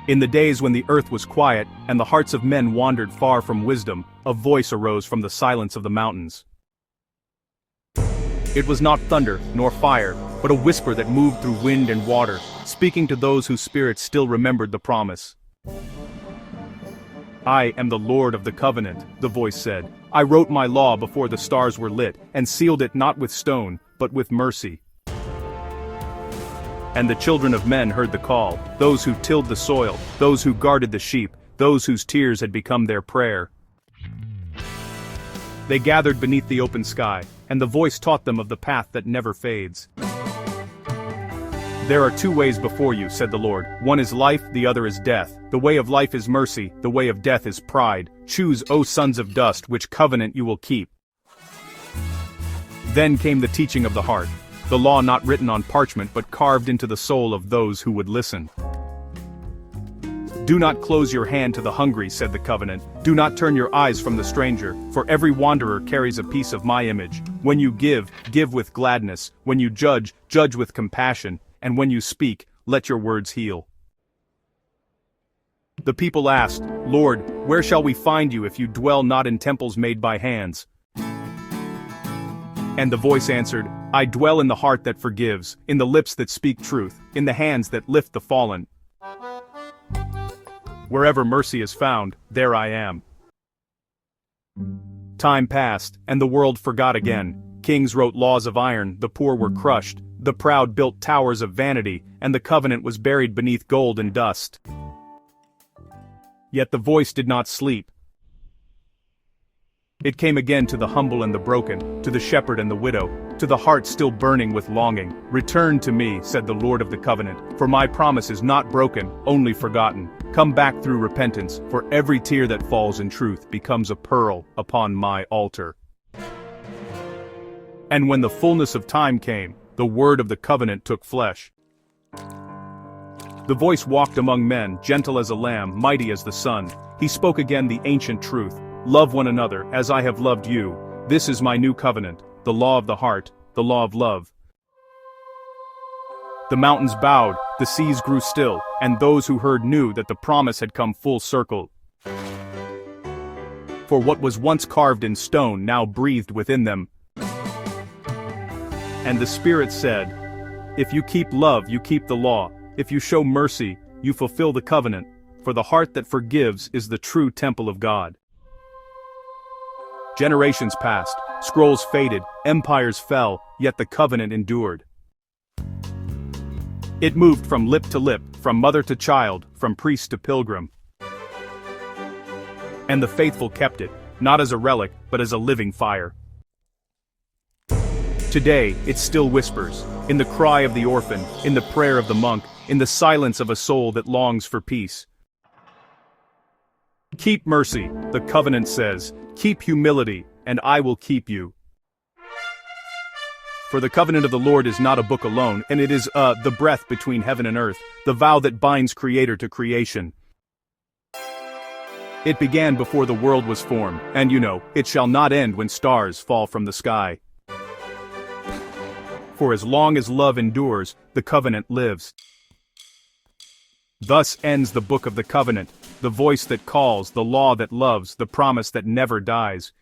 In the days when the earth was quiet, and the hearts of men wandered far from wisdom, a voice arose from the silence of the mountains. It was not thunder, nor fire, but a whisper that moved through wind and water, speaking to those whose spirits still remembered the promise. I am the Lord of the covenant, the voice said. I wrote my law before the stars were lit, and sealed it not with stone, but with mercy. And the children of men heard the call, those who tilled the soil, those who guarded the sheep, those whose tears had become their prayer. They gathered beneath the open sky, and the voice taught them of the path that never fades. There are two ways before you, said the Lord. One is life, the other is death. The way of life is mercy, the way of death is pride. Choose, O sons of dust, which covenant you will keep. Then came the teaching of the heart, the law not written on parchment but carved into the soul of those who would listen. Do not close your hand to the hungry, said the covenant. Do not turn your eyes from the stranger, for every wanderer carries a piece of my image. When you give, give with gladness. When you judge, judge with compassion. And when you speak, let your words heal. The people asked, Lord, where shall we find you if you dwell not in temples made by hands? And the voice answered, I dwell in the heart that forgives, in the lips that speak truth, in the hands that lift the fallen. Wherever mercy is found, there I am. Time passed, and the world forgot again. Kings wrote laws of iron, the poor were crushed, the proud built towers of vanity, and the covenant was buried beneath gold and dust. Yet the voice did not sleep. It came again to the humble and the broken, to the shepherd and the widow, to the heart still burning with longing. Return to me, said the Lord of the covenant, for my promise is not broken, only forgotten. Come back through repentance, for every tear that falls in truth becomes a pearl upon my altar. And when the fullness of time came, the word of the covenant took flesh. The voice walked among men, gentle as a lamb, mighty as the sun. He spoke again the ancient truth. Love one another, as I have loved you. This is my new covenant, the law of the heart, the law of love. The mountains bowed, the seas grew still, and those who heard knew that the promise had come full circle. For what was once carved in stone now breathed within them. And the Spirit said, if you keep love, you keep the law. If you show mercy, you fulfill the covenant. For the heart that forgives is the true temple of God. Generations passed, scrolls faded, empires fell, yet the covenant endured. It moved from lip to lip, from mother to child, from priest to pilgrim. And the faithful kept it, not as a relic, but as a living fire. Today, it still whispers, in the cry of the orphan, in the prayer of the monk, in the silence of a soul that longs for peace. Keep mercy, the covenant says, keep humility, and I will keep you. For the covenant of the Lord is not a book alone, and it is the breath between heaven and earth, the vow that binds Creator to creation. It began before the world was formed, and you know, it shall not end when stars fall from the sky. For as long as love endures, the covenant lives. Thus ends the book of the covenant, the voice that calls, the law that loves, the promise that never dies.